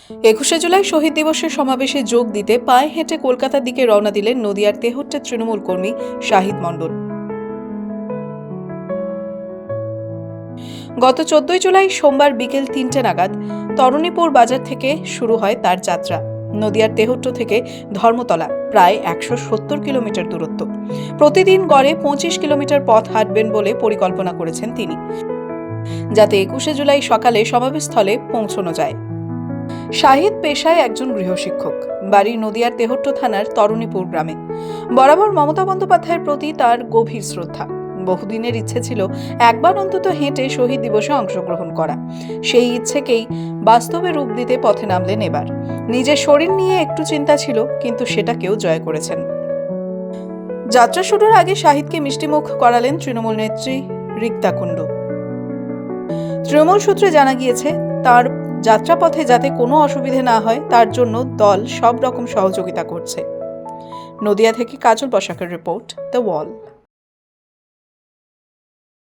21শে জুলাই শহীদ দিবসের সমাবেশে যোগ দিতে পায়ে হেঁটে কলকাতার দিকে রওনা দিলেন নদিয়ার তেহট্টের তৃণমূল কর্মী শাহিদ মণ্ডল। গত 14 জুলাই সোমবার বিকেল 3টে নাগাদ তরুণীপুর বাজার থেকে শুরু হয় তার যাত্রা। নদিয়ার তেহট্ট থেকে ধর্মতলা প্রায় 170 কিলোমিটার দূরত্ব। প্রতিদিন গড়ে 25 কিলোমিটার পথ হাঁটবেন বলে পরিকল্পনা করেছেন তিনি, যাতে 21শে জুলাই সকালে সমাবেশস্থলে পৌঁছানো যায়। শাহিদ পেশায় একজন গৃহশিক্ষক, বাড়ি নদিয়ার তেহট্ট থানার তরুণীপুর গ্রামে। বরাবর মমতা বন্দ্যোপাধ্যায়ের প্রতি তার গভীর শ্রদ্ধা। বহুদিনের ইচ্ছে ছিল একবার অন্তত হেঁটে শহীদ দিবসে অংশগ্রহণ করা। সেই ইচ্ছেকেই বাস্তবে রূপ দিতে পথে নামলেন এবার। নিজের শরীর নিয়ে একটু চিন্তা ছিল, কিন্তু সেটাকেও জয় করেছেন। যাত্রা শুরুর আগে শাহিদকে মিষ্টিমুখ করালেন তৃণমূল নেত্রী রিক্তা কুণ্ডু। তৃণমূল সূত্রে জানা গিয়েছে, তার যাত্রাপথে যাতে কোনো অসুবিধে না হয় তার জন্য দল সব রকম সহযোগিতা করছে। নদিয়া থেকে কাজল বসাকের রিপোর্ট, দ্য ওয়াল।